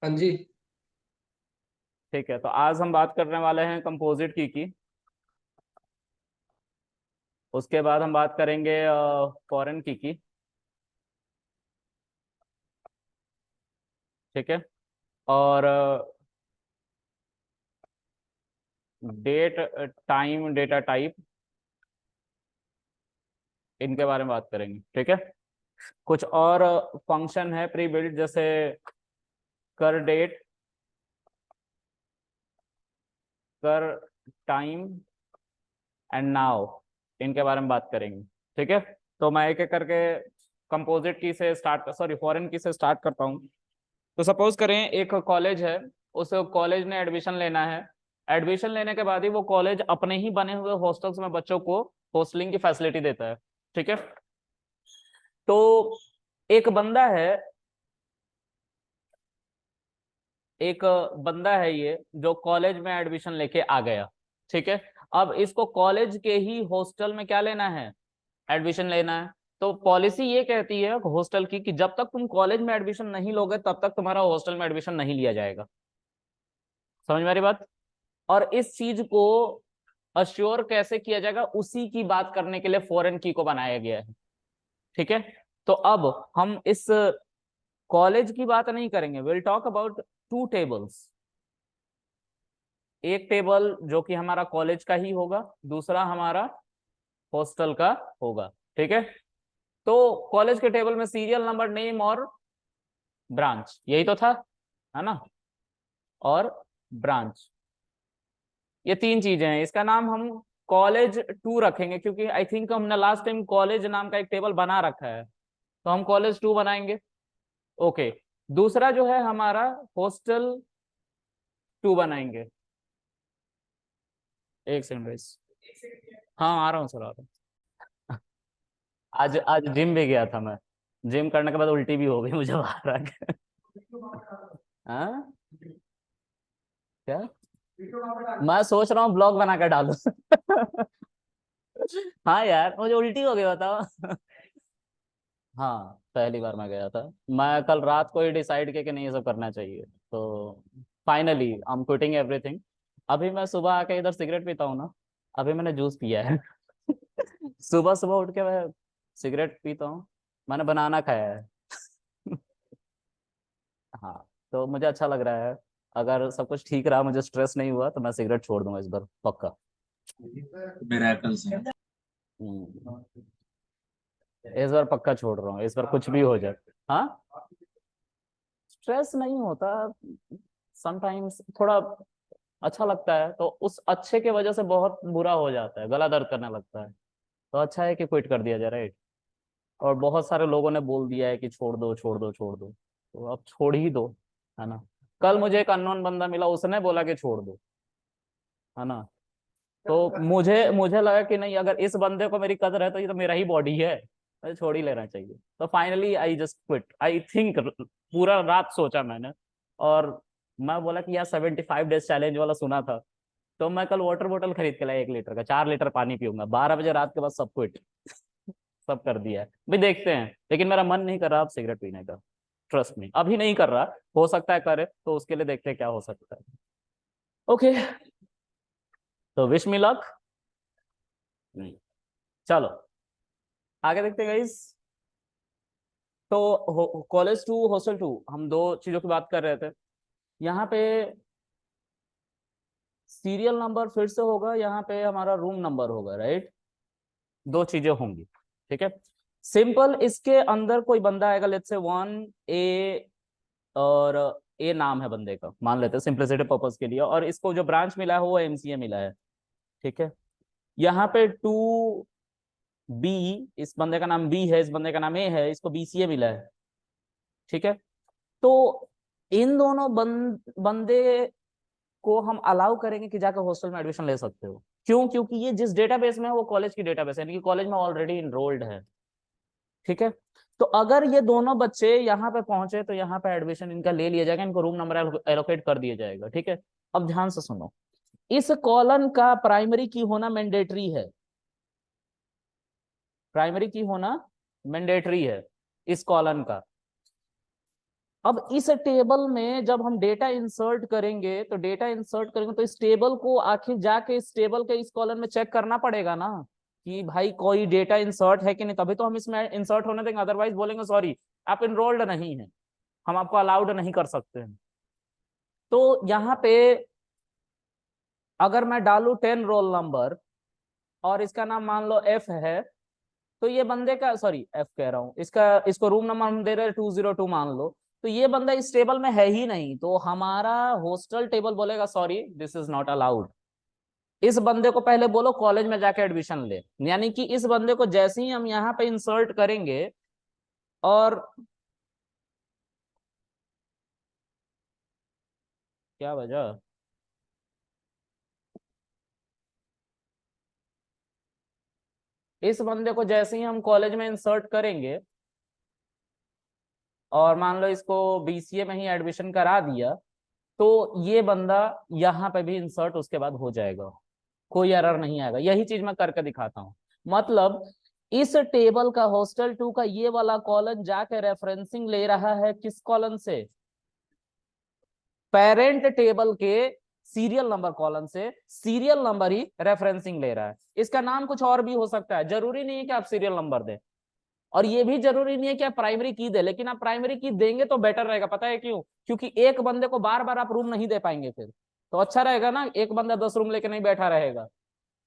हाँ जी। ठीक है, तो आज हम बात करने वाले हैं कंपोजिट की। उसके बाद हम बात करेंगे फॉरेन की। ठीक है। और डेट, टाइम, डेटा टाइप, इनके बारे में बात करेंगे। ठीक है। कुछ और फंक्शन है प्री बिल्ट, जैसे कर डेट, कर टाइम एंड नाउ, इनके बारे में बात करेंगे। ठीक है। तो मैं एक एक करके कंपोजिट की से स्टार्ट, सॉरी फॉरेन की से स्टार्ट करता हूँ। तो सपोज करें एक कॉलेज है, उस कॉलेज ने एडमिशन लेना है। एडमिशन लेने के बाद ही वो कॉलेज अपने ही बने हुए हॉस्टल्स में बच्चों को हॉस्टलिंग की फैसिलिटी देता है। ठीक है। तो एक बंदा है, एक बंदा है ये जो कॉलेज में एडमिशन लेके आ गया। ठीक है। अब इसको कॉलेज के ही हॉस्टल में क्या लेना है, एडमिशन लेना है। तो पॉलिसी ये कहती है हॉस्टल की कि जब तक तुम कॉलेज में एडमिशन नहीं लोगे तब तक तुम्हारा हॉस्टल में एडमिशन नहीं लिया जाएगा। समझ में आ रही बात। और इस चीज को अश्योर कैसे किया जाएगा, उसी की बात करने के लिए फॉरेन की को बनाया गया है। ठीक है। तो अब हम इस कॉलेज की बात नहीं करेंगे, will talk about two tables. एक टेबल जो कि हमारा कॉलेज का ही होगा, दूसरा हमारा हॉस्टल का होगा। ठीक है। तो कॉलेज के टेबल में सीरियल नंबर, नेम और ब्रांच, यही तो था, है ना। और ब्रांच, ये तीन चीजें हैं। इसका नाम हम कॉलेज टू रखेंगे, क्योंकि आई थिंक हमने लास्ट टाइम कॉलेज नाम का एक टेबल बना रखा है, तो हम कॉलेज टू बनाएंगे। ओके। दूसरा जो है हमारा हॉस्टल टू बनाएंगे। एक सेकंड बस। हाँ आ रहा हूँ सर, आ रहा हूँ। आज आज जिम भी गया था मैं। जिम करने के बाद उल्टी भी हो गई मुझे बाहर आके। हाँ क्या, मैं सोच रहा हूँ ब्लॉग बना कर डालू। हाँ यार मुझे उल्टी हो गई, बताओ। हाँ पहली बार मैं गया था। मैं कल रात को ही डिसाइड किया कि नहीं ये सब करना चाहिए, तो finally I am quitting everything. अभी मैं सुबह आके इधर सिगरेट पीता हूँ ना, अभी मैंने जूस पिया है। सुबह सुबह उठ के मैं सिगरेट पीता हूँ, मैंने बनाना खाया है। हाँ, तो मुझे अच्छा लग रहा है। अगर सब कुछ ठीक रहा, मुझे स्ट्रेस नहीं हुआ, तो मैं सिगरेट छोड़ दूंगा इस बार पक्का। मिरेकल्स हैं। हम्म, इस बार पक्का छोड़ रहा हूँ, इस बार कुछ भी हो जाए। हाँ, स्ट्रेस नहीं होता, समटाइम्स थोड़ा अच्छा लगता है, तो उस अच्छे के वजह से बहुत बुरा हो जाता है, गला दर्द करने लगता है। तो अच्छा है कि क्विट कर दिया जाए, राइट। और बहुत सारे लोगों ने बोल दिया है कि छोड़ दो छोड़ दो छोड़ दो, तो अब छोड़ ही दो, है ना। कल मुझे एक अननोन बंदा मिला, उसने बोला कि छोड़ दो, है ना। तो मुझे मुझे लगा कि नहीं, अगर इस बंदे को मेरी कदर है तो ये तो मेरा ही बॉडी है, मुझे छोड़ ही लेना चाहिए। तो finally I just quit, I think. पूरा रात सोचा मैंने, और मैं बोला कि यार 75 डेज चैलेंज वाला सुना था, तो मैं कल वाटर बोतल खरीद के लाया, 1 लीटर का, 4 लीटर पानी पीऊंगा 12 बजे रात के बाद, सब क्विट। सब कर दिया है भाई, देखते हैं। लेकिन मेरा मन नहीं कर रहा अब सिगरेट पीने का, ट्रस्ट मी, अभी नहीं कर रहा। हो सकता है करे, तो उसके लिए देखते हैं क्या हो सकता है। ओके, तो विश मी लक। चलो आगे देखते हैं गाइस। तो कॉलेज टू हॉस्टल टू, हम दो चीजों की बात कर रहे थे। यहाँ पे सीरियल नंबर फिर से होगा, यहाँ पे हमारा रूम नंबर होगा, राइट। दो चीजें होंगी। ठीक है। सिंपल, इसके अंदर कोई बंदा आएगा, लेट्स से 1A, और ए नाम है बंदे का, मान लेते हैं सिंपलिसिटी पर्पज के लिए, और इसको जो ब्रांच मिला है वो MCA मिला है। ठीक है। यहाँ पे 2B, इस बंदे का नाम B है, इस बंदे का नाम A है, इसको BCA मिला है। ठीक है। तो इन दोनों बंदे को हम अलाउ करेंगे कि जाकर हॉस्टल में एडमिशन ले सकते हो। क्यों? क्योंकि ये जिस डेटाबेस में है वो कॉलेज की डेटाबेस है, यानी कि कॉलेज में ऑलरेडी इनरोल्ड है। ठीक है। तो अगर ये दोनों बच्चे यहाँ पे पहुंचे तो यहाँ पे एडमिशन इनका ले लिया जाएगा, इनको रूम नंबर एलोकेट कर दिया जाएगा। ठीक है। अब ध्यान से सुनो, इस कॉलन का प्राइमरी की होना मैंडेटरी है, प्राइमरी की होना मैंडेटरी है इस कॉलन का। अब इस टेबल में जब हम डेटा इंसर्ट करेंगे तो इस टेबल को आखिर जाके इस टेबल के इस कॉलम में चेक करना पड़ेगा ना कि भाई कोई डेटा इंसर्ट है कि नहीं, तभी तो हम इसमें इंसर्ट होने देंगे। अदरवाइज बोलेंगे सॉरी आप इनरोल्ड नहीं है, हम आपको अलाउड नहीं कर सकते हैं। तो यहाँ पे अगर मैं डालू 10 रोल नंबर और इसका नाम मान लो एफ है, तो ये बंदे का, सॉरी एफ कह रहा हूँ, इसको रूम नंबर हम दे रहे हैं 202 मान लो, तो ये बंदा इस टेबल में है ही नहीं, तो हमारा हॉस्टल टेबल बोलेगा sorry this is not allowed. इस बंदे को पहले बोलो कॉलेज में जाके एडमिशन ले। यानी कि इस बंदे को जैसे ही हम यहाँ पे इंसर्ट करेंगे और क्या वजह, इस बंदे को जैसे ही हम कॉलेज में इंसर्ट करेंगे और मान लो इसको बीसीए में ही एडमिशन करा दिया, तो ये बंदा यहाँ पे भी इंसर्ट उसके बाद हो जाएगा, कोई एरर नहीं आएगा। यही चीज मैं करके दिखाता हूँ। मतलब इस टेबल का हॉस्टल 2 का ये वाला कॉलम जाके रेफरेंसिंग ले रहा है किस कॉलम से, पेरेंट टेबल के सीरियल नंबर कॉलम से, सीरियल नंबर ही रेफरेंसिंग ले रहा है। इसका नाम कुछ और भी हो सकता है, जरूरी नहीं है कि आप सीरियल नंबर दें, और ये भी जरूरी नहीं है कि आप प्राइमरी की दे, लेकिन आप प्राइमरी की देंगे तो बेटर रहेगा। पता है क्यों? क्योंकि एक बंदे को बार बार आप रूम नहीं दे पाएंगे, फिर तो अच्छा रहेगा ना, एक बंदा 10 रूम लेके नहीं बैठा रहेगा,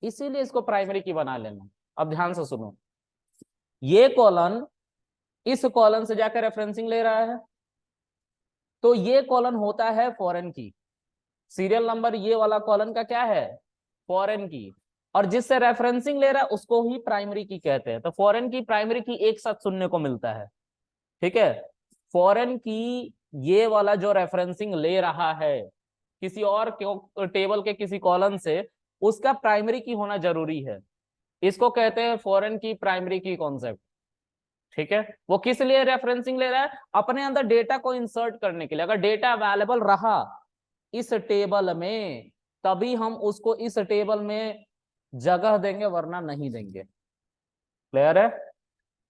इसीलिए इसको प्राइमरी की बना लेना। अब ध्यान से सुनो, ये कॉलन इस कॉलन से जाकर रेफरेंसिंग ले रहा है, तो ये कॉलन होता है फॉरेन की, सीरियल नंबर ये वाला कॉलन का क्या है, फॉरेन की, और जिससे रेफरेंसिंग ले रहा है उसको ही प्राइमरी की कहते हैं। तो फॉरेन की प्राइमरी की एक साथ सुनने को मिलता है, ठीक है। फॉरेन की ये वाला जो रेफरेंसिंग ले रहा है किसी और टेबल के किसी कॉलम से, उसका प्राइमरी की होना जरूरी है, इसको कहते हैं फॉरेन की प्राइमरी की कॉन्सेप्ट, ठीक है। वो किस लिए रेफरेंसिंग ले रहा है, अपने अंदर डेटा को इंसर्ट करने के लिए। अगर डेटा अवेलेबल रहा इस टेबल में तभी हम उसको इस टेबल में जगह देंगे, वरना नहीं देंगे। क्लियर है?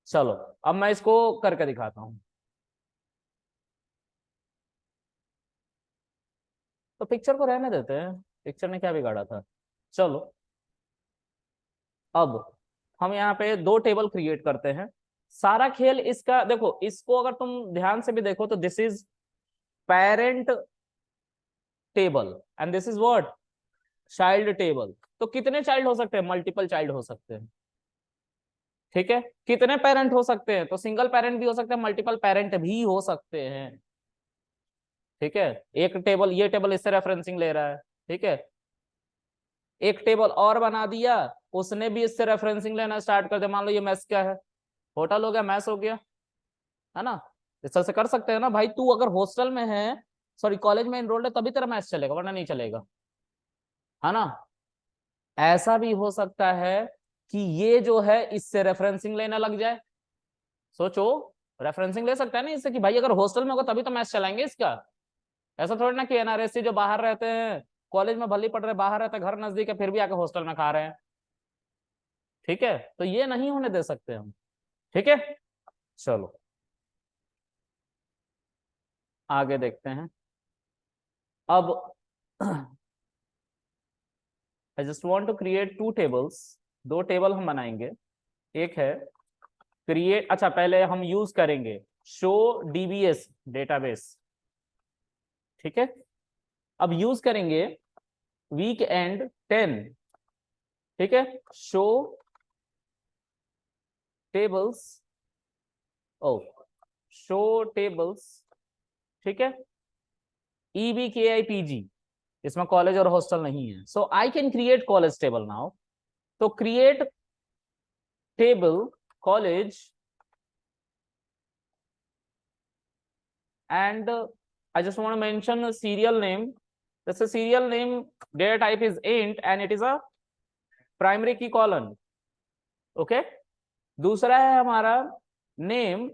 चलो अब मैं इसको करके दिखाता हूं। तो पिक्चर को रहने देते हैं, पिक्चर ने क्या बिगाड़ा था। चलो अब हम यहाँ पे दो टेबल क्रिएट करते हैं। सारा खेल इसका देखो, इसको अगर तुम ध्यान से भी देखो तो this is parent table and this is what, child table. तो कितने चाइल्ड हो सकते हैं, मल्टीपल चाइल्ड हो सकते हैं, ठीक है। कितने पेरेंट हो सकते हैं, तो सिंगल पेरेंट भी हो सकते हैं, मल्टीपल पेरेंट भी हो सकते हैं, ठीक है। एक टेबल, ये टेबल इससे रेफरेंसिंग ले रहा है, ठीक है। एक टेबल और बना दिया, उसने भी इससे रेफरेंसिंग लेना स्टार्ट कर दिया। मान लो ये मैथ्स क्या है, होटल हो गया, मैथ्स हो गया, है ना। इस तरह से कर सकते हैं ना भाई। तू अगर हॉस्टल में है, सॉरी कॉलेज में एनरोल्ड है, तभी तेरा मैथ्स चलेगा, वरना नहीं चलेगा, है ना। ऐसा भी हो सकता है कि ये जो है इससे रेफरेंसिंग लेना लग जाए। सोचो, रेफरेंसिंग ले सकता है ना इससे, कि भाई अगर हॉस्टल में होगा तभी तो मैथ्स चलाएंगे इसका। ऐसा थोड़ी ना कि एनआरएससी जो बाहर रहते हैं, कॉलेज में भले पढ़ रहे, बाहर रहते, घर नजदीक है, फिर भी आके हॉस्टल में खा रहे हैं, ठीक है। तो ये नहीं होने दे सकते हम, ठीक है। चलो आगे देखते हैं। अब I just want to create two tables, दो टेबल हम बनाएंगे। एक है क्रिएट, अच्छा पहले हम यूज करेंगे शो डीबीएस डेटाबेस, ठीक है। अब यूज करेंगे वीक एंड 10, ठीक है। Show tables, oh show tables, ठीक है। EBKIPG, इसमें कॉलेज और हॉस्टल नहीं है, so I can create college table now. तो create table college and I just want to mention a serial name. That's a serial name, data type is int and it is a primary key column, okay. दूसरा है हमारा name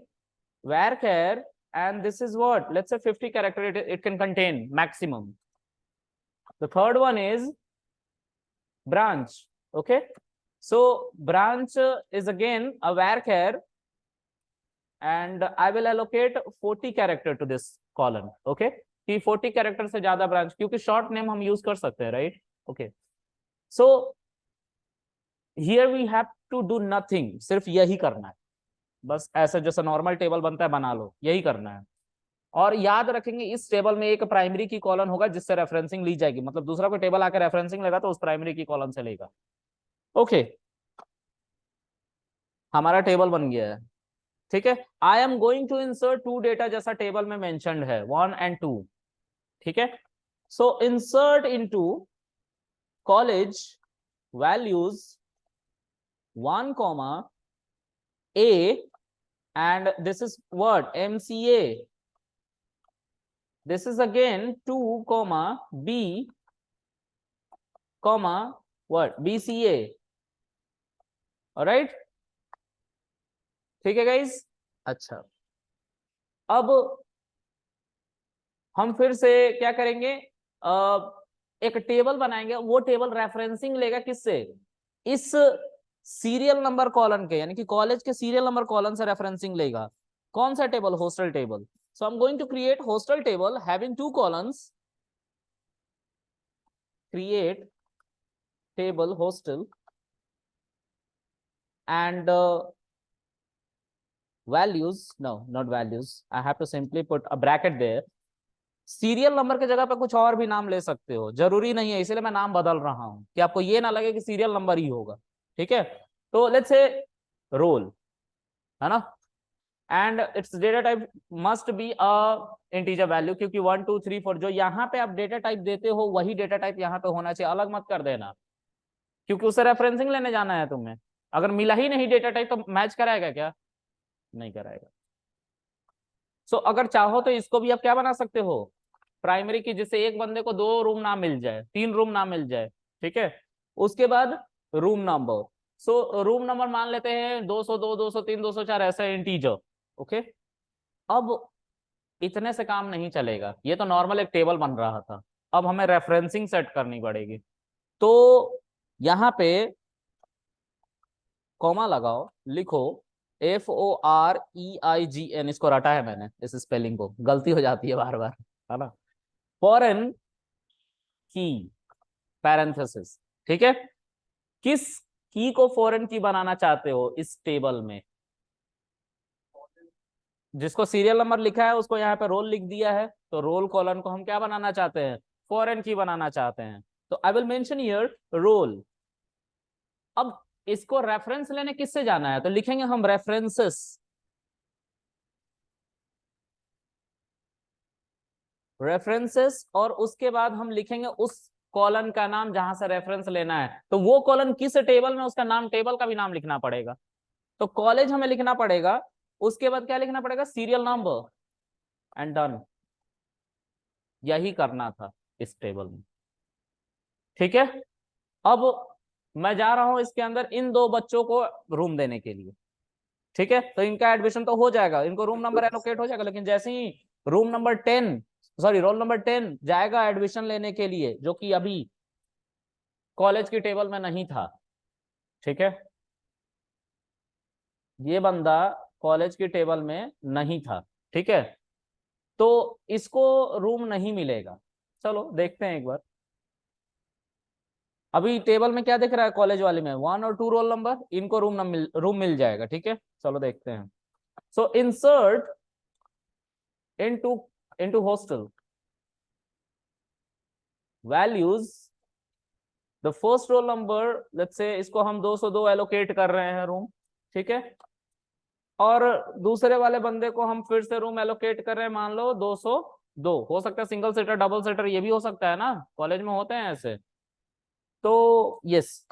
varchar and this is what, let's say 50 character it can contain maximum. The third one is branch, okay. So branch is again a varchar and I will allocate 40 character to this colon, okay. कि 40 character से ज्यादा branch, क्योंकि short name हम use कर सकते हैं, right, okay. So here we have to do nothing, सिर्फ यही करना है बस, ऐसे जैसे नॉर्मल टेबल बनता है बना लो, यही करना है। और याद रखेंगे इस टेबल में एक प्राइमरी की कॉलम होगा जिससे रेफरेंसिंग ली जाएगी, मतलब दूसरा कोई टेबल आकर रेफरेंसिंग लेगा तो उस प्राइमरी की कॉलम से लेगा, ओके। हमारा टेबल बन गया है, ठीक है। I am going to insert two data, जैसा टेबल में मेंशन्ड है 1 and 2, ठीक है। So insert into college values 1 comma A, and this is what, MCA. This is again 2 comma B comma what, BCA. Alright, ठीक है guys. अच्छा, अब हम फिर से क्या करेंगे, एक टेबल बनाएंगे। वो टेबल रेफरेंसिंग लेगा किससे, इस सीरियल नंबर कॉलन के, यानी कि कॉलेज के सीरियल नंबर कॉलन से रेफरेंसिंग लेगा। कौन सा table, hostel table. So I am going to create hostel table having 2 columns, create table hostel and values, no not values, I have to simply put a bracket there। Serial number की जगह पे कुछ और भी नाम ले सकते हो, जरूरी नहीं है, इसलिए मैं नाम बदल रहा हूं कि आपको ये ना लगे कि सीरियल नंबर ही होगा, ठीक है। तो लेट्स से रोल, है ना, and it's data type must be a integer value, क्योंकि 1 2 3 4 जो यहाँ पे आप डेटा टाइप देते हो वही डेटा टाइप यहाँ पे होना चाहिए, अलग मत कर देना, क्योंकि उसे रेफरेंसिंग लेने जाना है तुम्हें। अगर मिला ही नहीं डेटा टाइप तो मैच कराएगा क्या, नहीं कराएगा। सो अगर चाहो तो इसको भी आप क्या बना सकते हो, प्राइमरी की, जिससे एक बंदे को 2 रूम ना मिल जाए, 3 रूम ना मिल जाए, ठीक है। उसके बाद रूम नंबर, सो रूम नंबर मान लेते हैं 202 203 204 ऐसा इंटीजर, ओके। अब इतने से काम नहीं चलेगा, ये तो नॉर्मल एक टेबल बन रहा था, अब हमें रेफरेंसिंग सेट करनी पड़ेगी। तो यहाँ पे कॉमा लगाओ, लिखो FOREIGN, इसको रटा है मैंने, इस स्पेलिंग को, गलती हो जाती है बार बार, है ना। फॉरेन की पैरेंथेसिस, ठीक है। किस की को फॉरेन की बनाना चाहते हो इस टेबल में, जिसको सीरियल नंबर लिखा है उसको यहाँ पे रोल लिख दिया है, तो रोल कॉलन को हम क्या बनाना चाहते हैं, फॉरेन की बनाना चाहते हैं। तो I will mention here role. अब इसको रेफरेंस लेने किससे जाना है, तो लिखेंगे हम रेफरेंसेस, रेफरेंसेस, और उसके बाद हम लिखेंगे उस कॉलन का नाम जहां से रेफरेंस लेना है। तो वो कॉलन किस टेबल में, उसका नाम, टेबल का भी नाम लिखना पड़ेगा। तो कॉलेज हमें लिखना पड़ेगा, उसके बाद क्या लिखना पड़ेगा, सीरियल नंबर, एंड डन। यही करना था इस टेबल में, ठीक है। अब मैं जा रहा हूं इसके अंदर इन 2 बच्चों को रूम देने के लिए, ठीक है। तो इनका एडमिशन तो हो जाएगा, इनको रूम नंबर एलोकेट हो जाएगा, लेकिन जैसे ही room number 10, sorry roll number 10 जाएगा एडमिशन लेने के लिए, जो कि अभी कॉलेज की टेबल में नहीं था, ठीक है। ये बंदा कॉलेज की टेबल में नहीं था, ठीक है। तो इसको रूम नहीं मिलेगा। चलो देखते हैं एक बार, अभी टेबल में क्या दिख रहा है, कॉलेज वाले में 1 और 2 रोल नंबर, इनको रूम मिल जाएगा, ठीक है। चलो देखते हैं। So insert into into hostel values the first roll number, let's say इसको हम 202 एलोकेट कर रहे हैं रूम, ठीक है। और दूसरे वाले बंदे को हम फिर से रूम एलोकेट कर रहे हैं, मान लो 202, हो सकता है सिंगल सीटर डबल सीटर, ये भी हो सकता है ना, कॉलेज में होते हैं ऐसे। तो यस,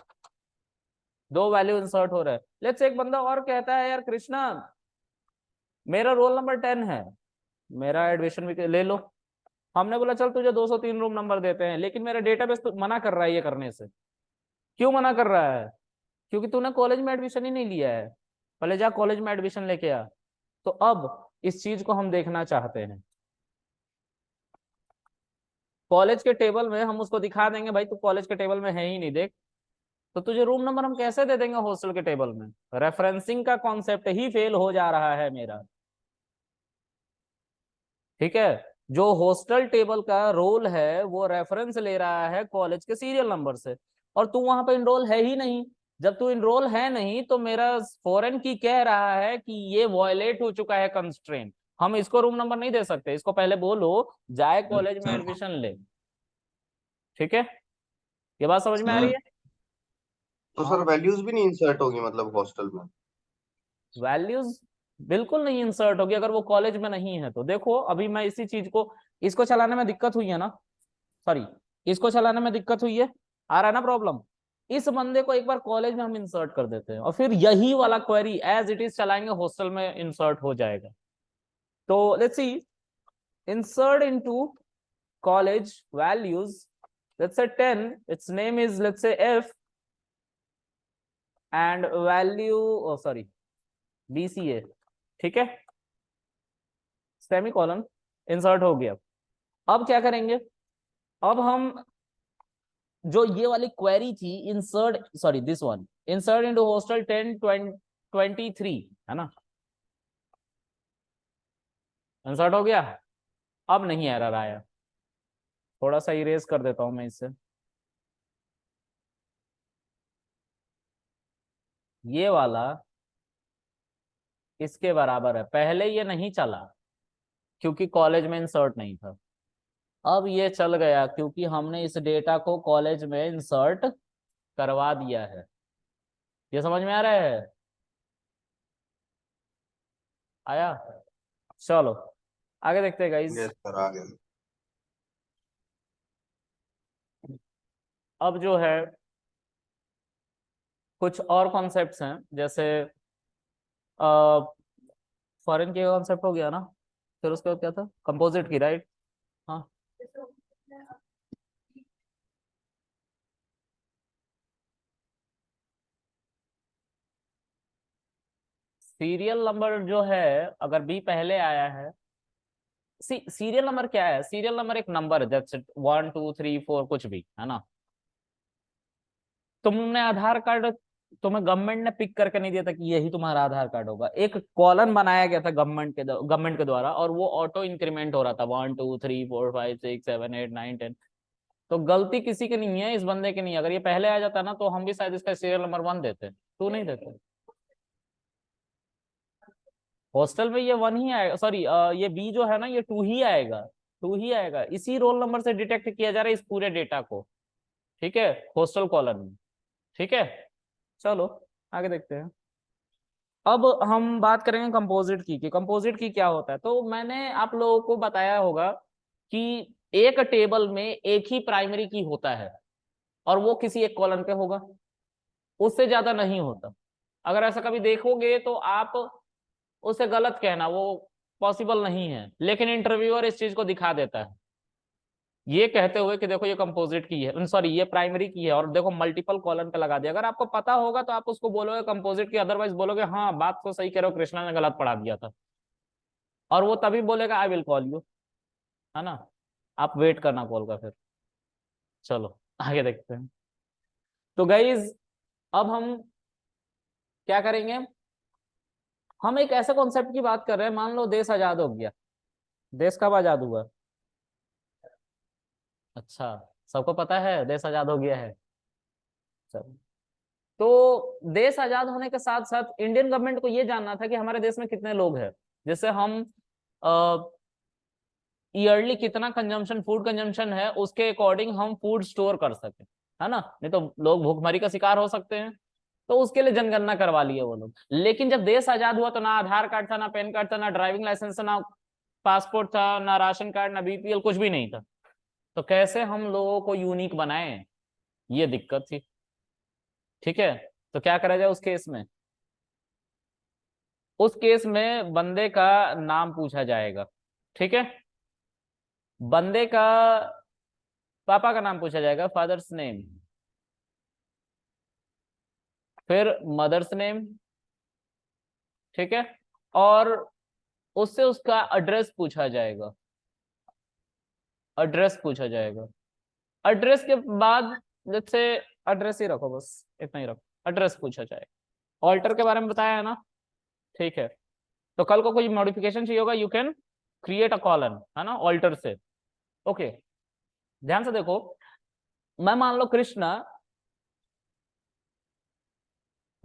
2 वैल्यू इंसर्ट हो रहा है। लेट्स एक बंदा और कहता है, यार कृष्णा मेरा रोल नंबर 10 है, मेरा एडमिशन भी ले लो। हमने बोला चल तुझे 203 रूम नंबर देते हैं, लेकिन मेरा डेटाबेस तो मना कर रहा है ये करने से। क्यों मना कर रहा है, क्योंकि तूने कॉलेज में एडमिशन ही नहीं लिया है, पहले जा कॉलेज में एडमिशन लेके आ। तो अब इस चीज को हम देखना चाहते हैं, कॉलेज के टेबल में हम उसको दिखा देंगे, भाई तू कॉलेज के टेबल में है ही नहीं, देख। तो तुझे रूम नंबर हम कैसे दे देंगे हॉस्टल के टेबल में, रेफरेंसिंग का कॉन्सेप्ट ही फेल हो जा रहा है मेरा, ठीक है। जो हॉस्टल टेबल का रोल है वो रेफरेंस ले रहा है कॉलेज के सीरियल नंबर से, और तू वहां पे इनरोल है ही नहीं। जब तू इनरोल है नहीं तो मेरा फॉरेन की कह रहा है कि ये वॉयलेट हो चुका है कंस्ट्रेंट, हम इसको रूम नंबर नहीं दे सकते, इसको पहले बोलो जाए कॉलेज में सर एडमिशन ले। ठीक है, ये बात समझ में आ रही सर है? तो सर हाँ, वैल्यूज भी नहीं इंसर्ट होगी मतलब हॉस्टल में? वैल्यूज बिल्कुल नहीं इंसर्ट होगी अगर वो कॉलेज में नहीं है तो। देखो अभी मैं इसी चीज को, इसको चलाने में दिक्कत हुई है ना, सॉरी, इसको चलाने में दिक्कत हुई है, आ रहा है ना प्रॉब्लम। इस बंदे को एक बार कॉलेज में हम इंसर्ट कर देते हैं और फिर यही वाला क्वेरी एज इट इज चलाएंगे, हॉस्टल में इंसर्ट हो जाएगा। तो let's see, insert into college values, let's say 10, it's name is let's say F and value, sorry BCA, ठीक है, सेमीकोलन, इंसर्ट हो गया। अब क्या करेंगे, अब हम जो ये वाली क्वेरी थी insert, sorry this one, insert into hostel 1023 है ना, इंसर्ट हो गया। अब नहीं एरर आया, थोड़ा सा इरेज कर देता हूं मैं इससे। ये वाला इसके बराबर है, पहले ये नहीं चला क्योंकि कॉलेज में इंसर्ट नहीं था, अब ये चल गया क्योंकि हमने इस डेटा को कॉलेज में इंसर्ट करवा दिया है। ये समझ में आ रहा है? आया? चलो आगे देखते हैं गाइस। यस सर, आ गया। अब जो है कुछ और कॉन्सेप्ट्स हैं, जैसे फॉरेन के कॉन्सेप्ट हो गया ना, फिर उसके बाद क्या था, कंपोजिट की, राइट? हाँ, सीरियल नंबर जो है, अगर बी पहले आया है, सीरियल नंबर क्या है, सीरियल नंबर एक नंबर है, जैसे 1 2 3 4 कुछ भी है ना। तुमने आधार कार्ड, तुम्हें गवर्नमेंट ने पिक करके नहीं दिया था कि यही तुम्हारा आधार कार्ड होगा, एक कॉलम बनाया गया था गवर्नमेंट के द्वारा, और वो ऑटो इंक्रीमेंट हो रहा था 1 2 3 4 5 6 7 8 9 10। तो गलती किसी की नहीं है, इस बंदे की नहीं है। अगर ये पहले आ जाता ना तो हम भी शायद इसका सीरियल नंबर 1 देते, तू नहीं देते। हॉस्टल में ये 1 ही आएगा, सॉरी ये बी जो है ना ये 2 ही आएगा, 2 ही आएगा, इसी रोल नंबर से डिटेक्ट किया जा रहा है इस पूरे डेटा को, ठीक है, हॉस्टल कॉलम में। ठीक है, चलो आगे देखते हैं। अब हम बात करेंगे कंपोजिट की कि कंपोजिट की क्या होता है। तो मैंने आप लोगों को बताया होगा कि एक टेबल में एक ही प्राइमरी की होता है और वो किसी एक कॉलम पे होगा, उससे ज्यादा नहीं होता। अगर ऐसा कभी देखोगे तो आप उसे गलत कहना, वो पॉसिबल नहीं है, लेकिन इंटरव्यूअर इस चीज को दिखा देता है ये कहते हुए कि देखो ये कंपोजिट की है, सॉरी ये प्राइमरी की है, और देखो मल्टीपल कॉलम पे लगा दिया। अगर आपको पता होगा तो आप उसको बोलोगे कंपोजिट की, अदरवाइज बोलोगे हाँ बात तो सही कह रहे हो, कृष्णा ने गलत पढ़ा दिया था, और वो तभी बोलेगा आई विल कॉल यू, है ना। आप वेट करना कॉल का फिर। चलो आगे देखते हैं। तो गाइज अब हम क्या करेंगे, हम एक ऐसे कॉन्सेप्ट की बात कर रहे हैं, मान लो देश आजाद हो गया। देश कब आजाद हुआ? अच्छा, सबको पता है देश आजाद हो गया है। चलो, तो देश आजाद होने के साथ साथ इंडियन गवर्नमेंट को ये जानना था कि हमारे देश में कितने लोग हैं, जिससे हम ईयरली कितना कंजम्पशन, फूड कंजम्पशन है, उसके अकॉर्डिंग हम फूड स्टोर कर सके, है ना, नहीं तो लोग भूखमरी का शिकार हो सकते हैं। तो उसके लिए जनगणना करवा लिए वो लोग। लेकिन जब देश आजाद हुआ तो ना आधार कार्ड था, ना पैन कार्ड था, ना ड्राइविंग लाइसेंस था, ना पासपोर्ट था, ना राशन कार्ड, ना BPL, कुछ भी नहीं था। तो कैसे हम लोगों को यूनिक बनाए, ये दिक्कत थी। ठीक है, तो क्या करा जाए उस केस में, उस केस में बंदे का नाम पूछा जाएगा। ठीक है, बंदे का पापा का नाम पूछा जाएगा, फादर्स नेम, फिर मदर्स नेम, ठीक है, और उससे उसका एड्रेस पूछा जाएगा, एड्रेस पूछा जाएगा। एड्रेस के बाद जैसे एड्रेस ही रखो, बस इतना ही रखो, एड्रेस पूछा जाएगा। ऑल्टर के बारे में बताया है ना, ठीक है। तो कल को कोई मॉडिफिकेशन चाहिए होगा, you can create a colon, है ना, ऑल्टर से। ओके, ध्यान से देखो, मैं मान लो कृष्णा,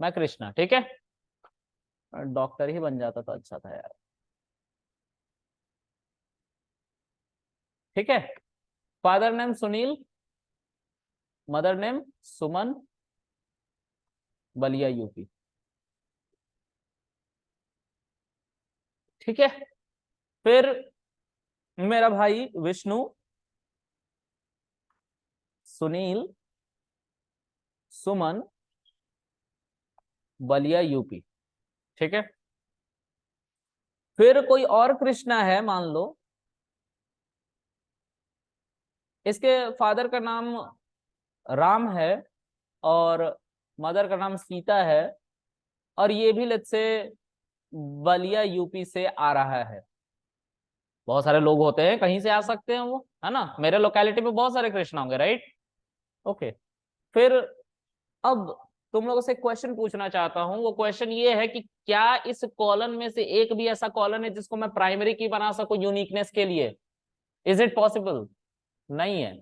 मैं कृष्णा, ठीक है, डॉक्टर ही बन जाता तो अच्छा था यार, ठीक है। Father name Sunil, mother name Suman, Ballia UP, ठीक है। फिर मेरा भाई विष्णु, सुनील, सुमन, बलिया यूपी, ठीक है। फिर कोई और कृष्णा है मान लो, इसके फादर का नाम राम है और मदर का नाम सीता है, और ये भी लेट्स से बलिया यूपी से आ रहा है। बहुत सारे लोग होते हैं, कहीं से आ सकते हैं वो, है ना, मेरे लोकेलिटी में बहुत सारे कृष्णा होंगे, राइट। ओके, फिर अब तुम लोगों से क्वेश्चन पूछना चाहता हूं, वो क्वेश्चन ये है कि क्या इस कॉलन में से एक भी ऐसा कॉलन है जिसको मैं प्राइमरी की बना सकूं यूनिकनेस के लिए? Is it possible? नहीं है।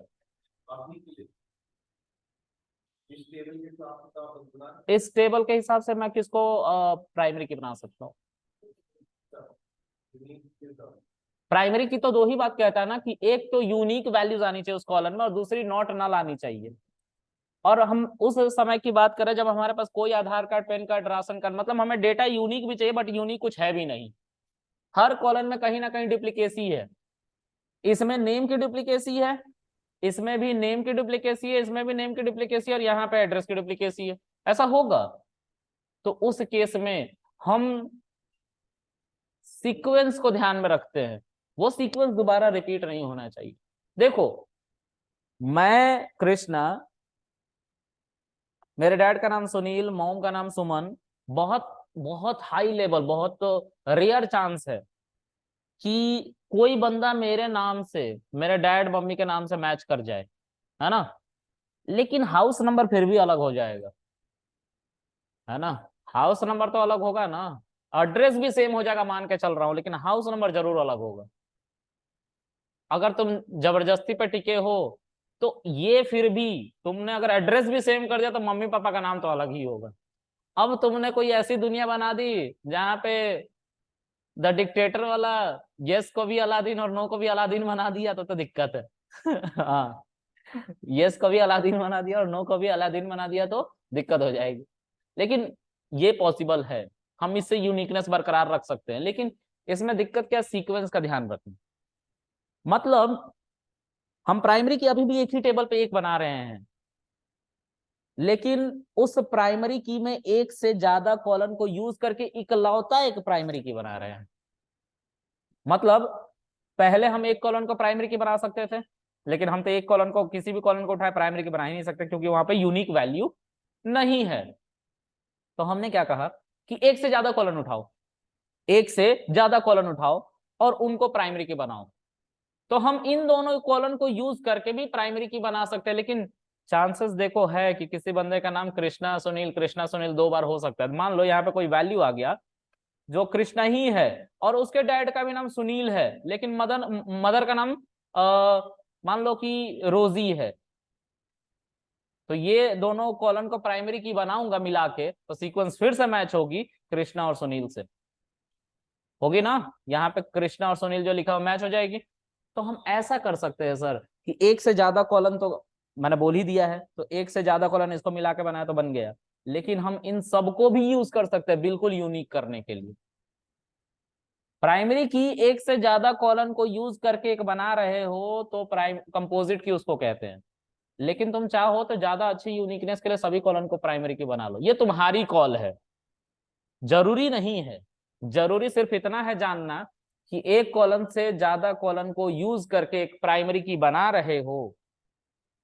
इस टेबल के हिसाब से मैं किसको प्राइमरी की बना सकता हूँ? प्राइमरी की तो दो ही बात कहता है ना, कि एक तो यूनिक वैल्यूज आनी चाहिए उस कॉलम में और दूसरी नॉट नल आनी चाहिए। और हम उस समय की बात करें जब हमारे पास कोई Aadhaar card, PAN card, ration card, मतलब हमें डेटा यूनिक भी चाहिए बट यूनिक कुछ है भी नहीं। हर कॉलम में कहीं ना कहीं डुप्लीकेसी है। इसमें नेम की डुप्लीकेसी है, इसमें भी नेम की डुप्लीकेसी है, इसमें भी नेम की डुप्लीकेसी है, और यहाँ पे एड्रेस की डुप्लीकेसी है। ऐसा होगा तो उस केस में हम सीक्वेंस को ध्यान में रखते हैं, वो सीक्वेंस दोबारा रिपीट नहीं होना चाहिए। देखो, मैं कृष्णा, मेरे डैड का नाम सुनील, मॉम का नाम सुमन, बहुत बहुत हाई लेवल, बहुत रेयर चांस है कि कोई बंदा मेरे नाम से, मेरे डैड मम्मी के नाम से मैच कर जाए, है ना। लेकिन हाउस नंबर फिर भी अलग हो जाएगा, है ना। हाउस नंबर तो अलग होगा ना, एड्रेस भी सेम हो जाएगा मान के चल रहा हूं, लेकिन हाउस नंबर जरूर अलग होगा। अगर तुम जबरदस्ती पे टिके हो तो ये फिर भी, तुमने अगर एड्रेस भी सेम कर दिया तो मम्मी पापा का नाम तो अलग ही होगा। अब तुमने कोई ऐसी दुनिया बना दी जहां पे द डिक्टेटर वाला यस को भी अलादीन और नो को भी अलादीन बना दिया तो दिक्कत है। हाँ, यस को भी अलादीन बना दिया और नो को भी अलादीन बना दिया तो दिक्कत हो जाएगी। लेकिन ये पॉसिबल है, हम इससे यूनिकनेस बरकरार रख सकते हैं। लेकिन इसमें दिक्कत क्या, सीक्वेंस का ध्यान रखना। मतलब हम प्राइमरी की अभी भी एक ही टेबल पे एक बना रहे हैं, लेकिन उस प्राइमरी की में एक से ज्यादा कॉलम को यूज करके इकलौता एक प्राइमरी की बना रहे हैं। मतलब पहले हम एक कॉलम को प्राइमरी की बना सकते थे, लेकिन हम तो एक कॉलम को, किसी भी कॉलम को उठाए प्राइमरी की बना ही नहीं सकते, क्योंकि वहां पे यूनिक वैल्यू नहीं है। तो हमने क्या कहा कि एक से ज्यादा कॉलम उठाओ, एक से ज्यादा कॉलम उठाओ और उनको प्राइमरी की बनाओ। तो हम इन दोनों कॉलम को यूज करके भी प्राइमरी की बना सकते हैं। लेकिन चांसेस देखो है कि किसी बंदे का नाम कृष्णा सुनील दो बार हो सकता है। मान लो यहाँ पे कोई वैल्यू आ गया जो कृष्णा ही है और उसके डैड का भी नाम सुनील है, लेकिन मदर का नाम मान लो कि रोजी है। तो ये दोनों कॉलम को प्राइमरी की बनाऊंगा मिला के, तो सीक्वेंस फिर से मैच होगी कृष्णा और सुनील से, होगी ना। यहाँ पे कृष्णा और सुनील जो लिखा हुआ मैच हो जाएगी। तो हम ऐसा कर सकते हैं सर कि एक से ज्यादा कॉलम तो मैंने बोल ही दिया है, तो एक से ज्यादा कॉलम इसको मिला के बनाया तो बन गया। लेकिन हम इन सबको भी यूज कर सकते हैं बिल्कुल यूनिक करने के लिए। प्राइमरी की एक से ज्यादा कॉलम को यूज करके एक बना रहे हो तो प्राइम कंपोजिट की उसको कहते हैं। लेकिन तुम चाहो तो ज्यादा अच्छी यूनिकनेस के लिए सभी कॉलम को प्राइमरी की बना लो, ये तुम्हारी कॉल है, जरूरी नहीं है। जरूरी सिर्फ इतना है जानना कि एक कॉलम से ज्यादा कॉलम को यूज करके एक प्राइमरी की बना रहे हो,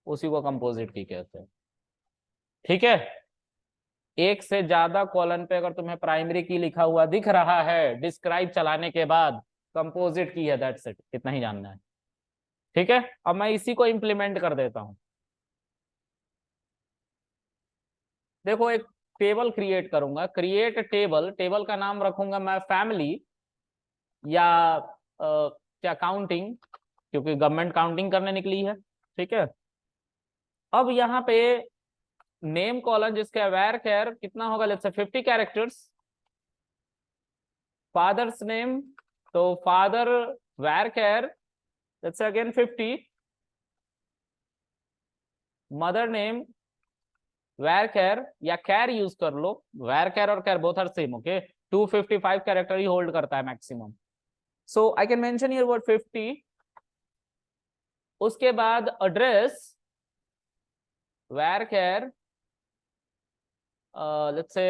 उसी को कंपोजिट की कहते हैं, ठीक है। एक से ज्यादा कॉलम पे अगर तुम्हें प्राइमरी की लिखा हुआ दिख रहा है डिस्क्राइब चलाने के बाद, कंपोजिट की है, दैट्स इट, इतना ही जानना है, ठीक है। अब मैं इसी को इंप्लीमेंट कर देता हूं। देखो, एक टेबल क्रिएट करूंगा, क्रिएट टेबल, टेबल का नाम रखूंगा मैं फैमिली, या क्या काउंटिंग, क्योंकि गवर्नमेंट काउंटिंग करने निकली है, ठीक है। अब यहाँ पे नेम कॉलन जिसका वेर केयर कितना होगा, let's say 50 characters. Father's name, तो father varchar let's say again 50। Mother name varchar या कैर यूज कर लो, वेर केयर और char both are same, okay. 255 character ही होल्ड करता है maximum. So I can mention here word 50। उसके बाद एड्रेस वेर केयर लेट्स से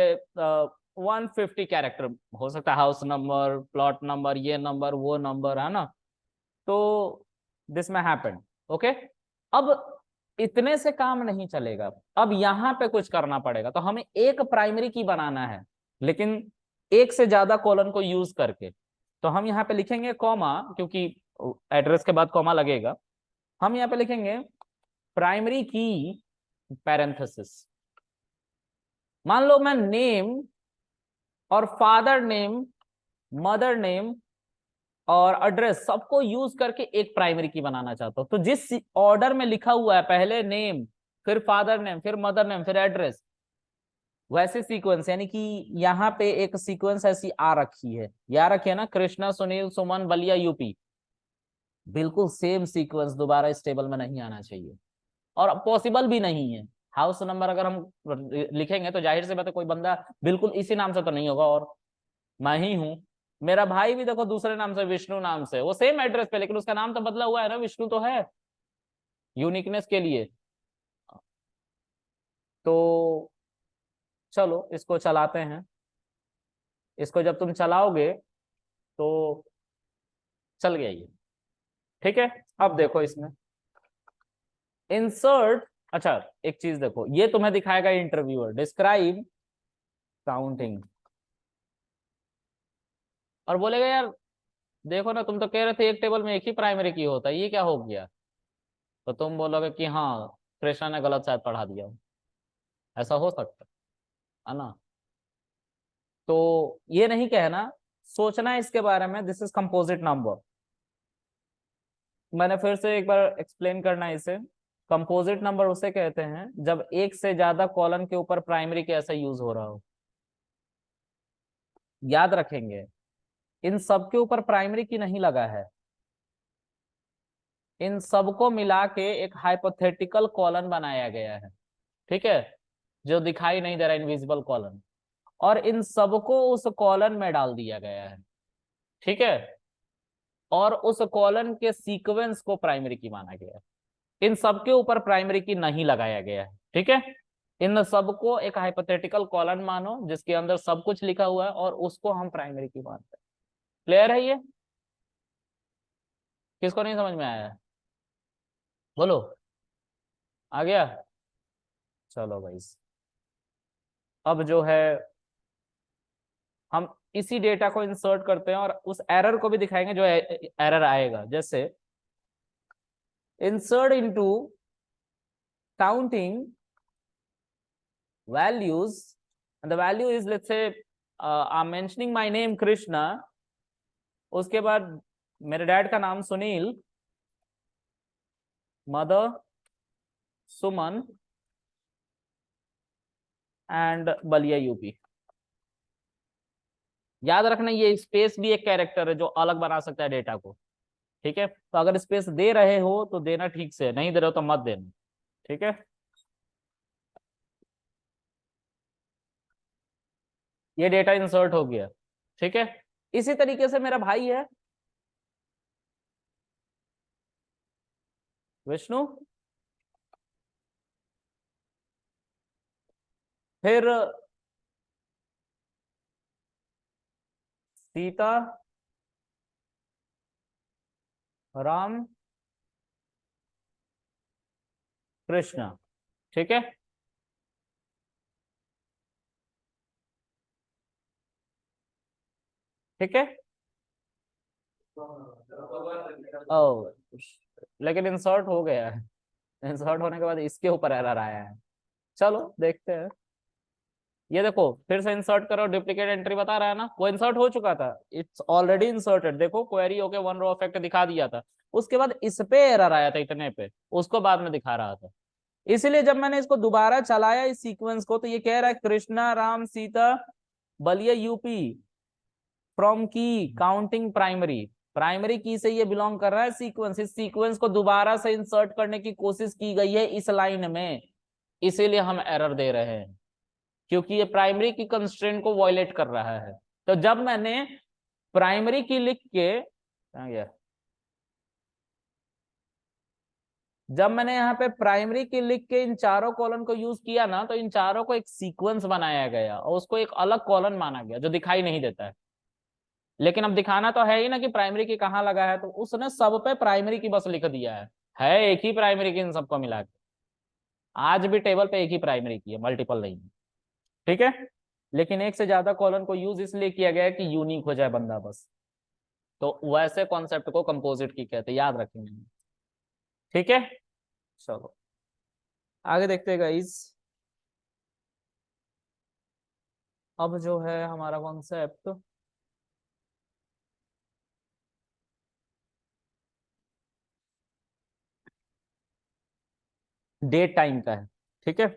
150 कैरेक्टर हो सकता है, हाउस नंबर, प्लॉट नंबर, ये नंबर, वो नंबर, है ना। तो दिस में हैपन, ओके। अब इतने से काम नहीं चलेगा, अब यहाँ पे कुछ करना पड़ेगा। तो हमें एक प्राइमरी की बनाना है, लेकिन एक से ज्यादा कॉलन को यूज करके। तो हम यहाँ पे लिखेंगे कॉमा, क्योंकि एड्रेस के बाद कॉमा लगेगा। हम यहाँ पे लिखेंगे प्राइमरी की पैरेंथेसिस। मान लो मैं नेम और फादर नेम, मदर नेम और एड्रेस सबको यूज करके एक प्राइमरी की बनाना चाहता हूं। तो जिस ऑर्डर में लिखा हुआ है, पहले नेम, फिर फादर नेम, फिर मदर नेम, फिर एड्रेस, वैसे सीक्वेंस, यानी कि यहाँ पे एक सीक्वेंस ऐसी आ रखी है, याद रखिए ना, कृष्णा, सुनील, सुमन, बलिया, यूपी, बिल्कुल सेम सीक्वेंस दोबारा इस टेबल में नहीं आना चाहिए, और पॉसिबल भी नहीं है। हाउस नंबर अगर हम लिखेंगे तो जाहिर सी बात है कोई बंदा बिल्कुल इसी नाम से तो नहीं होगा, और मैं ही हूं। मेरा भाई भी देखो दूसरे नाम से, विष्णु नाम से, वो सेम एड्रेस पे, लेकिन उसका नाम तो बदला हुआ है ना, विष्णु तो है यूनिकनेस के लिए। तो चलो इसको चलाते हैं। इसको जब तुम चलाओगे तो चल गया ये, ठीक है। अब देखो इसमें इंसर्ट, अच्छा एक चीज देखो, ये तुम्हें दिखाएगा इंटरव्यूअर, डिस्क्राइब काउंटिंग, और बोलेगा यार देखो ना, तुम तो कह रहे थे एक टेबल में एक ही प्राइमरी की होता है, ये क्या हो गया। तो तुम बोलोगे कि हाँ कृष्णा ने गलत शायद पढ़ा दिया, ऐसा हो सकता है ना। तो ये नहीं कहना, सोचना है इसके बारे में। This is composite number. मैंने फिर से एक बार एक्सप्लेन करना है इसे। कंपोजिट नंबर उसे कहते हैं जब एक से ज्यादा कॉलम के ऊपर प्राइमरी के ऐसा यूज हो रहा हो। याद रखेंगे इन सब के ऊपर प्राइमरी की नहीं लगा है, इन सबको मिला के एक हाइपोथेटिकल कॉलन बनाया गया है, ठीक है, जो दिखाई नहीं दे रहा, इनविजिबल कॉलन, और इन सबको उस कॉलन में डाल दिया गया है, ठीक है, और उस कॉलन के सीक्वेंस को प्राइमरी की माना गया है। इन सबके ऊपर प्राइमरी की नहीं लगाया गया है, ठीक है। इन सबको एक हाइपोथेटिकल कॉलन मानो जिसके अंदर सब कुछ लिखा हुआ है, और उसको हम प्राइमरी की मानते हैं। क्लियर है ये? किसको नहीं समझ में आया है बोलो, आ गया? चलो भाई, अब जो है हम इसी डेटा को इंसर्ट करते हैं और उस एरर को भी दिखाएंगे जो एरर आएगा। जैसे insert into counting values, and the value is, let's say I'm mentioning my name Krishna, उसके बाद मेरे डैड का नाम Sunil, mother Suman and Ballia UP. याद रखना ये स्पेस भी एक कैरेक्टर है जो अलग बना सकता है डेटा को, ठीक है। तो अगर स्पेस दे रहे हो तो देना ठीक से, नहीं दे रहे हो तो मत देना, ठीक है। ये डेटा इंसर्ट हो गया, ठीक है। इसी तरीके से मेरा भाई है विष्णु, फिर सीता, राम, कृष्ण, ठीक है। ठीक है, ओ लेकिन इंसर्ट हो गया है। इंसर्ट होने के बाद इसके ऊपर एरर आया है। चलो देखते हैं। ये देखो फिर से इंसर्ट करो, डुप्लीकेट एंट्री बता रहा है ना, वो इंसर्ट हो चुका था, इट्स ऑलरेडी इंसर्टेड, देखो क्वेरी होके वन रो इफेक्ट दिखा दिया था, उसके बाद इस पे एरर आया था इतने पे, उसको बाद में दिखा रहा था। इसलिए जब मैंने इसको दोबारा चलाया इस सीक्वेंस को, तो ये कह रहा है कृष्णा राम सीता बलिया यूपी फ्रॉम की काउंटिंग प्राइमरी, प्राइमरी की से ये बिलोंग कर रहा है सीक्वेंस, इस सीक्वेंस को दोबारा से इंसर्ट करने की कोशिश की गई है इस लाइन में, इसीलिए हम एरर दे रहे हैं, क्योंकि ये प्राइमरी की कंस्ट्रेंट को वायलेट कर रहा है। तो जब मैंने प्राइमरी की लिख के, जब मैंने यहाँ पे प्राइमरी की लिख के इन चारों कॉलन को यूज किया ना, तो इन चारों को एक सीक्वेंस बनाया गया और उसको एक अलग कॉलन माना गया जो दिखाई नहीं देता है। लेकिन अब दिखाना तो है ही ना कि प्राइमरी की कहाँ लगा है, तो उसने सब पे प्राइमरी की बस लिख दिया है एक ही प्राइमरी की इन सबको मिला के। आज भी टेबल पे एक ही प्राइमरी की है, मल्टीपल नहीं है, ठीक है। लेकिन एक से ज्यादा कॉलन को यूज इसलिए किया गया है कि यूनिक हो जाए बंदा बस, तो वैसे कॉन्सेप्ट को कंपोजिट की कहते हैं, याद रखेंगे, ठीक है। चलो आगे देखते हैं गाइस। अब जो है हमारा कॉन्सेप्ट डेट टाइम का है, ठीक है।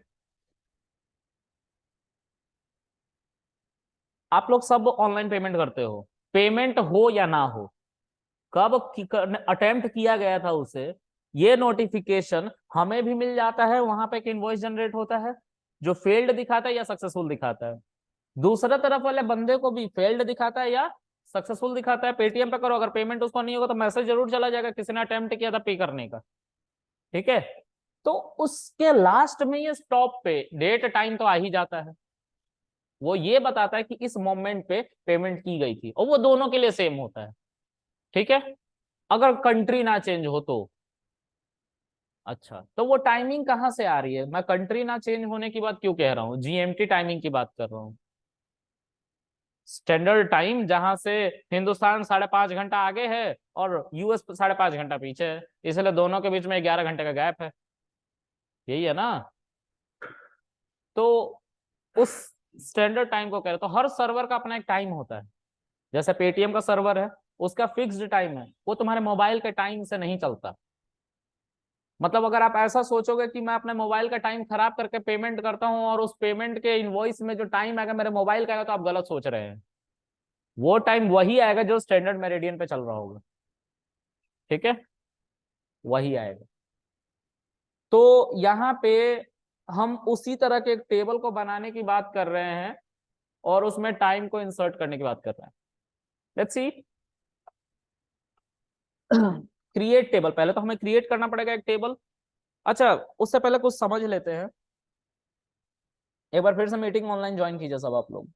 आप लोग सब ऑनलाइन पेमेंट करते हो, पेमेंट हो या ना हो, कब अटेम्प्ट किया गया था उसे, ये नोटिफिकेशन हमें भी मिल जाता है, वहां पे एक इनवॉइस जनरेट होता है जो फेल्ड दिखाता है या सक्सेसफुल दिखाता है, दूसरा तरफ वाले बंदे को भी फेल्ड दिखाता है या सक्सेसफुल दिखाता है। पेटीएम पे करो, अगर पेमेंट उसको नहीं होगा तो मैसेज जरूर चला जाएगा किसी ने अटेम्प्ट किया था पे करने का, ठीक है। तो उसके लास्ट में ये स्टॉप पे डेट टाइम तो आ ही जाता है, वो ये बताता है कि इस मोमेंट पे पेमेंट की गई थी, और वो दोनों के लिए सेम होता है, ठीक है। अगर कंट्री ना चेंज हो तो, अच्छा तो वो टाइमिंग कहां से आ रही है, मैं कंट्री ना चेंज होने की बात क्यों कह रहा हूँ, जीएमटी टाइमिंग की बात कर रहा हूँ, स्टैंडर्ड टाइम, जहां से हिंदुस्तान 5.5 घंटा आगे है और यूएस 5.5 घंटा पीछे है, इसलिए दोनों के बीच में 11 घंटे का गैप है, यही है ना। तो उस स्टैंडर्ड टाइम को कह रहे, तो हर सर्वर का अपना एक टाइम होता है, जैसे पेटीएम का सर्वर है उसका फिक्स्ड टाइम है, वो तुम्हारे मोबाइल के टाइम से नहीं चलता। मतलब अगर आप ऐसा सोचोगे कि मैं अपने मोबाइल का टाइम खराब करके पेमेंट करता हूं और उस पेमेंट के इनवॉइस में जो टाइम आएगा मेरे मोबाइल का आएगा, तो आप गलत सोच रहे हैं, वो टाइम वही आएगा जो स्टैंडर्ड मेरिडियन पे चल रहा होगा, ठीक है, वही आएगा। तो यहाँ पे हम उसी तरह के एक टेबल को बनाने की बात कर रहे हैं और उसमें टाइम को इंसर्ट करने की बात कर रहे हैं। लेट्स सी, क्रिएट टेबल, पहले तो हमें क्रिएट करना पड़ेगा एक टेबल। अच्छा उससे पहले कुछ समझ लेते हैं, एक बार फिर से मीटिंग ऑनलाइन ज्वाइन कीजिए सब आप लोग।